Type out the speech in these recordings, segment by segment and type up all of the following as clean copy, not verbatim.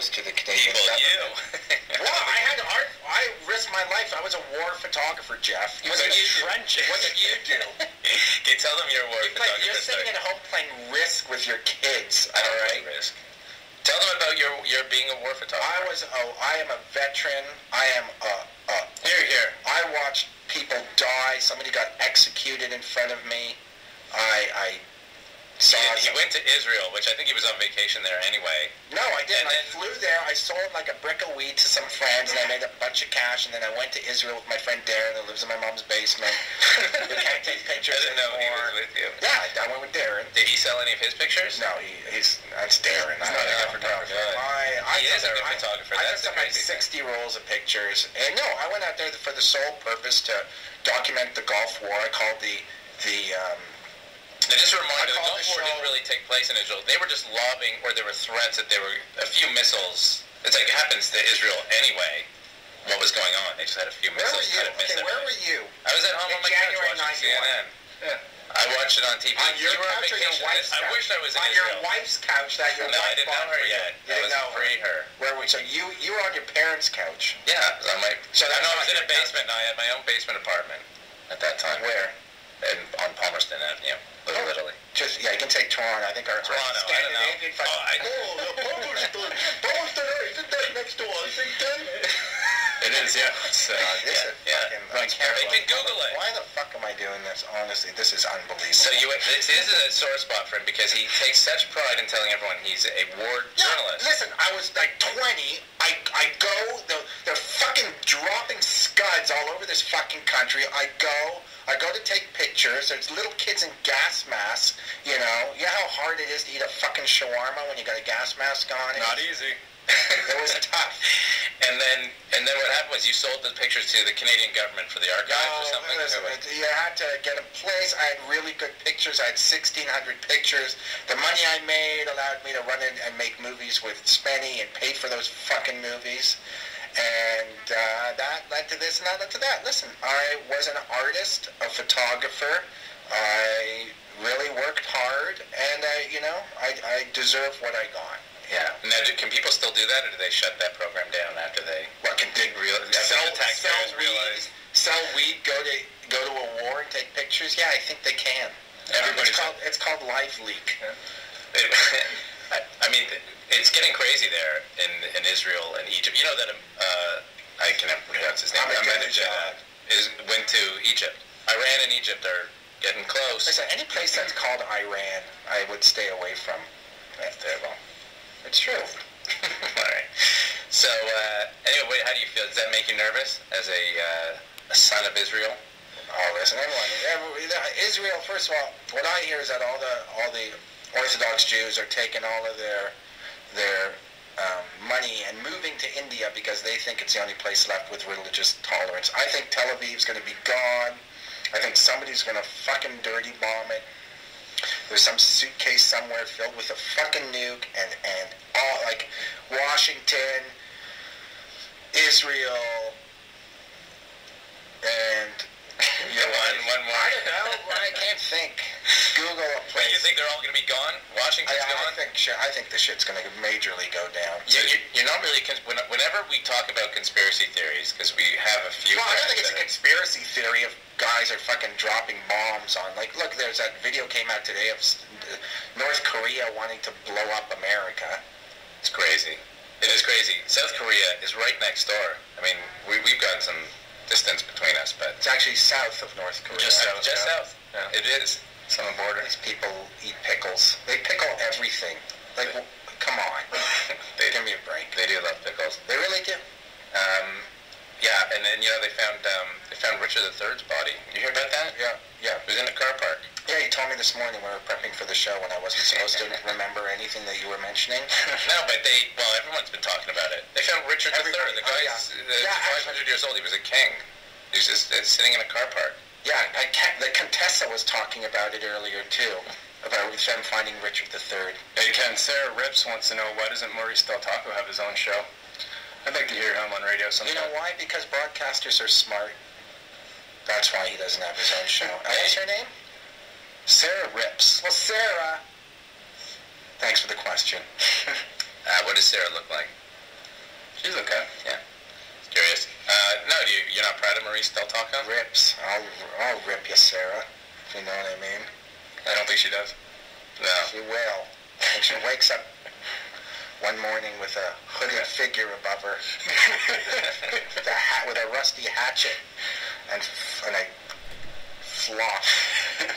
photos to the Canadian government. Well, I risked my life. I was a war photographer, Jeff. What did you trenches. What did you do? Okay, tell them you're a war photographer. You're sitting at home playing Risk with your kids. I don't play Risk. Tell them about your being a war photographer. I am a veteran. I am Here. I watched people die. Somebody got executed in front of me. I saw... He went to Israel, which I think he was on vacation there anyway. No, I didn't. I flew there. I sold like a brick of weed to some friends, and I made a bunch of cash, and then I went to Israel with my friend Darren, who lives in my mom's basement. We can't take pictures anymore. I didn't know he was with you. Yeah, I went with Darren. Did he sell any of his pictures? No, that's Darren. He's not a good photographer. He is a good photographer. I took like 60 rolls of pictures. And no, I went out there for the sole purpose to document the Gulf War. I called Just a reminder, the Gulf War didn't really take place in Israel. They were just lobbing, or there were threats that there were a few missiles. It's like it happens to Israel anyway. What was going on? They just had a few missiles. Where were you? I was at home on my couch watching CNN. Yeah. I watched it on TV. On your couch or your wife's couch? I wish I was in Israel. On your wife's couch that your wife I didn't know her yet. I was pre-her. Where were you? So you were on your parents' couch? Yeah, I was on my... I was in a basement, and I had my own basement apartment at that time. Where? On Palmerston Avenue. Literally. You can take Toronto. I think our Toronto, Scandinavian... Palmerston, isn't that next to Washington? It is, yeah. They can Google it. Why the fuck am I doing this? Honestly, this is unbelievable. So this is a sore spot for him because he takes such pride in telling everyone he's a war journalist. Listen, I was like 20. I go, they're fucking dropping scuds all over this fucking country. I go to take pictures. There's little kids in gas masks, you know. You know how hard it is to eat a fucking shawarma when you got a gas mask on? Not easy. It was tough. And then what happened was you sold the pictures to the Canadian government for the archives or something? Listen, you had to get a place. I had really good pictures. I had 1,600 pictures. The money I made allowed me to run in and make movies with Spenny and pay for those fucking movies. And that led to this and that led to that. Listen, I was an artist, a photographer. I really worked hard, and I deserve what I got. Yeah. Now, can people still do that, or do they shut that program down after they sell weed, go to a war and take pictures? Yeah, I think they can. It's called Live Leak. I mean, it's getting crazy there in Israel and Egypt. You know that I cannot pronounce his name. Ahmadinejad went to Egypt. Iran and Egypt are getting close. Listen, any place that's called Iran, I would stay away from. That's terrible. It's true. All right. So, anyway, how do you feel? Does that make you nervous as a son of Israel? Oh, listen, Israel. First of all, what I hear is that all the Orthodox Jews are taking all of their money and moving to India because they think it's the only place left with religious tolerance. I think Tel Aviv's going to be gone. I think somebody's going to fucking dirty bomb it. There's some suitcase somewhere filled with a fucking nuke and all, like, Washington, Israel, and one more. I don't know. I can't think. Google a place. You think they're all going to be gone? Washington's gone? I think the shit's going to majorly go down. You're not really... Whenever we talk about conspiracy theories, because we have a few... No, I don't think it's a conspiracy theory of guys are fucking dropping bombs on... Like, look, there's that video came out today of North Korea wanting to blow up America. It's crazy. It is crazy. South Korea is right next door. I mean, we've got some distance between us, but... It's actually south of North Korea. Just south. Yeah. It is. It's on the border. These people eat pickles. They pickle everything. Like, come on. Give me a break. They do love pickles. They really do. Yeah, and then, they found Richard III's body. You hear about that? Yeah. It was in a car park. Yeah, you told me this morning when we were prepping for the show when I wasn't supposed to remember anything that you were mentioning. No, but everyone's been talking about it. They found Richard III. The guy's 500 years old. He was a king. He was just sitting in a car park. Yeah, the Contessa was talking about it earlier, too, about them finding Richard III. Hey, Ken, Sarah Rips wants to know, why doesn't Maurice Del Taco have his own show? I'd like to hear him on radio sometime. You know why? Because broadcasters are smart. That's why he doesn't have his own show. What's her name? Sarah Rips. Well, Sarah, thanks for the question. What does Sarah look like? She's okay. Yeah. Curious. No, you're not proud of Maurice Del Taco? Rips. I'll rip you, Sarah. If you know what I mean. I don't think she does. No. She will. And she wakes up one morning with a hooded figure above her, with a rusty hatchet and a floss,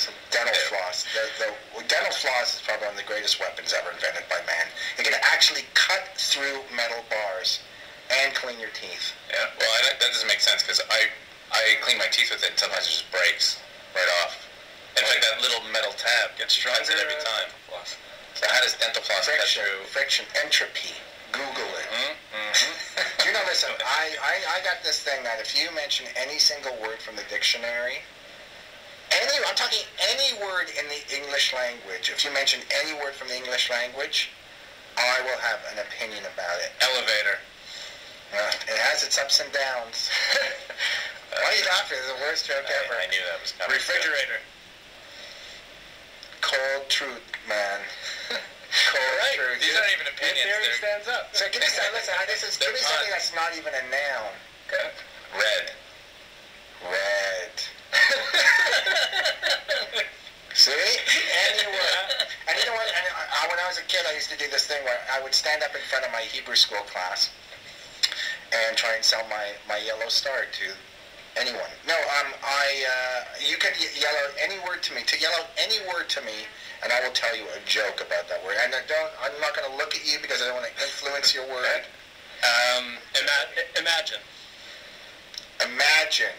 some dental floss. The dental floss is probably one of the greatest weapons ever invented by man. It can actually cut through metal bars and clean your teeth. Yeah. Well, that doesn't make sense because I clean my teeth with it and sometimes it just breaks right off. In fact, that little metal tab gets stronger every time. So how does dental floss cut through? Friction, entropy. Google it. You know, listen, I got this thing that if you mention any single word from the dictionary, I'm talking any word in the English language, if you mention any word from the English language, I will have an opinion about it. Elevator. It has its ups and downs. Why are you laughing? It's the worst joke ever. I knew that was coming. Refrigerator. Cold truth, man. Cold truth. These aren't even opinions. Theory stands up. So give me something that's not even a noun. Okay. Red. Red. See? Any word. And you know what? And when I was a kid, I used to do this thing where I would stand up in front of my Hebrew school class and try and sell my yellow star to anyone. No, you could yell out any word to me. Yell out any word to me, and I will tell you a joke about that word. And I'm not going to look at you because I don't want to influence your word. Imagine. Imagine.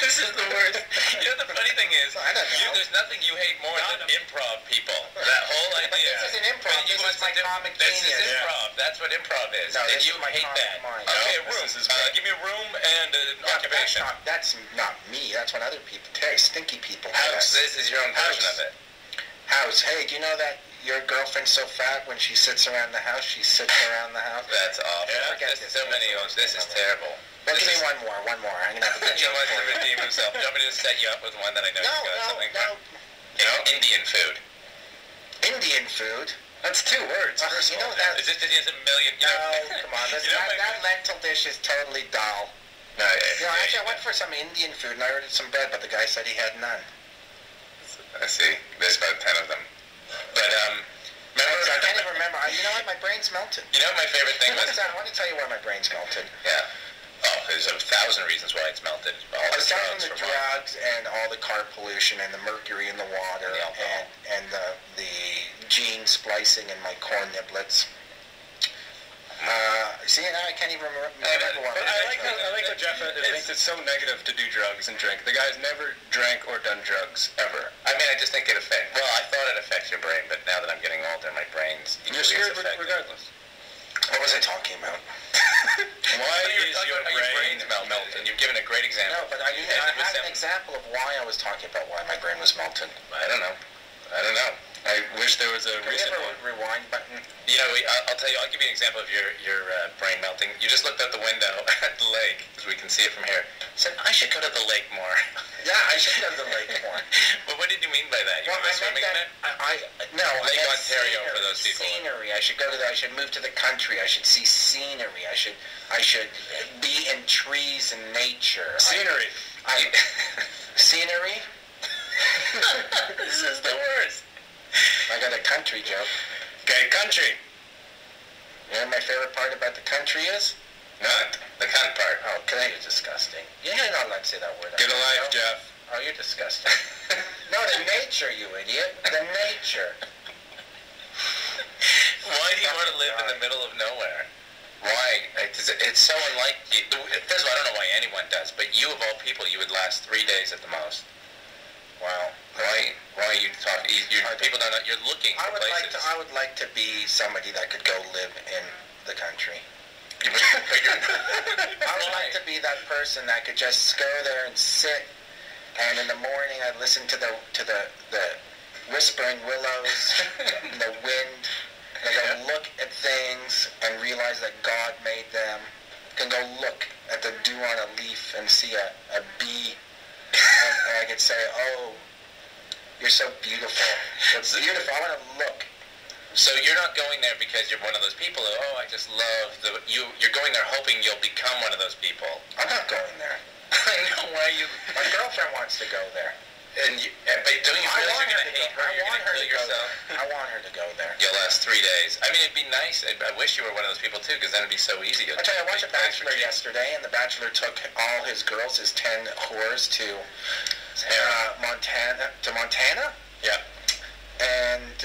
This is the worst. You know, the funny thing is, I don't know. there's nothing you hate more than improv people. That whole idea. This isn't improv. This is my comic This genius. is improv. That's what improv is. No, and this you is my hate comic that. mind. Okay, a No, room. this is great. Give me a room and an occupation. That's not me. That's what other people, stinky people. House. do. This is your own version of it. House. Hey, do you know that your girlfriend's so fat when she sits around the house, she sits around the house? That's awful. Yeah, forget There's this. so many of them. This is terrible. Well, give me one more. I'm going to have a good He joke wants to for you. redeem himself. Do you want me to set you up with one that I know No, you got something no. You know, Indian food. Indian food? That's 2 words. You know that... It's just, it is a million. No, come on. That lentil dish is totally dull. No, Actually, I went for some Indian food and I ordered some bread, but the guy said he had none. I see. There's about 10 of them. But, remember... I can't even remember. You know what? My brain's melted. You know what my favorite thing was? I want to tell you why my brain's melted. Yeah. Oh, there's 1,000 reasons why it's melted. All the Aside drugs from the from all- drugs and all the car pollution and the mercury in the water And the alcohol. and the gene splicing in my corn niblets. See, now I can't even remember what But I like what Jeff thinks it's so negative to do drugs and drink. The guy's never drank or done drugs, ever. I mean, I just think it affects... Well, I thought it affects your brain, but now that I'm getting older, my brain's You're scared regardless. What was I talking about? Why is your brain melted? And you've given a great example. No, but I have an example of why I was talking about why my brain was melted. I don't know. I wish there was a Can we recent have one. a rewind button? You know, I'll tell you, I'll give you an example of your brain melting. You just looked out the window at the lake, as we can see it from here. Said, I should go to the lake more. Yeah, I should go to the lake more. But what did you mean by that? You were swimming in it? No, Lake I meant Ontario for those people. Scenery. I should go to I should move to the country. I should see scenery. I should be in trees and nature. Scenery. Scenery? This is the worst. I got a country joke. Okay, country. You know what my favorite part about the country is? Not the cunt part. Oh, that is disgusting. You're not allowed to say that word. Get a life, No? Jeff. Oh, you're disgusting. No, the nature, you idiot. The nature. Why do you want to live in the middle of nowhere? Why? It's so unlike you. First of all, I don't know why anyone does, but you of all people, you would last 3 days at the most. Wow. Why are you talking? People don't know. You're looking for places. I would like to be somebody that could go live in the country. But I would like to be that person that could just go there and sit, and in the morning I'd listen to the whispering willows, and the wind, and I'd go look at things and realize that God made them. Can go look at the dew on a leaf and see a bee, and I could say, oh, you're so beautiful. It's beautiful. I want to look So you're not going there because you're one of those people who, I just love you're going there hoping you'll become one of those people. I'm not going there. I know, why you... My girlfriend wants to go there. But don't you feel like you're going to hate her? You're going to kill yourself? I want her to go there. You'll last 3 days. I mean, it'd be nice. I wish you were one of those people, too, because then it'd be so easy. I tell you, I watched The Bachelor yesterday, and The Bachelor took all his girls, his 10 whores, to Montana. Yeah. And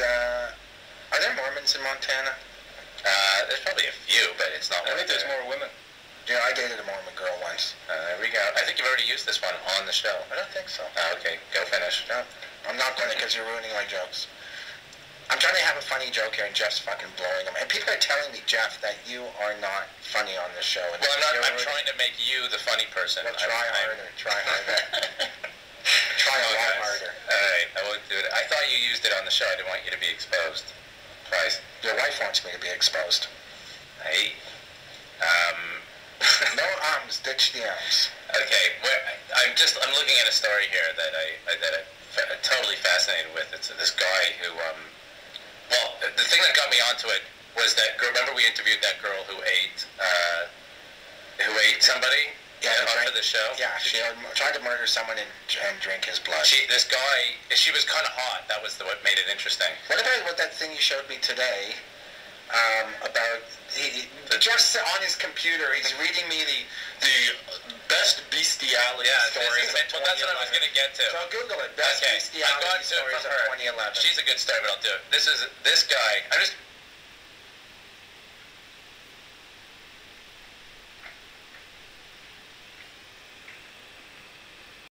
are there Mormons in Montana? There's probably a few, but it's not. I think there's more women. Yeah, I dated a Mormon girl once. There we go. I think you've already used this one on the show. I don't think so. Okay, go finish. No, I'm not going to because you're ruining my jokes. I'm trying to have a funny joke here and Jeff's fucking blowing them. And people are telling me, Jeff, that you are not funny on this show. Well, I'm trying to make you the funny person. Well, try harder. Try harder. Try a lot harder. Alright, I won't do it. I thought you used it on the show. I didn't want you to be exposed. Twice. Your wife wants me to be exposed. Hey. No arms, ditch the arms. Okay, I'm looking at a story here that I'm totally fascinated with. It's this guy who, well, the thing that got me onto it was that, remember we interviewed that girl who ate somebody? Yeah, after the show? Yeah, she tried to murder someone and drink his blood. She was kind of hot. That was what made it interesting. What about that thing you showed me today about... Jeff's on his computer. He's reading me the best bestiality stories of 2011. Well, that's what I was going to get to. So Google it. Best bestiality stories of 2011. She's a good story, but I'll do it. This guy.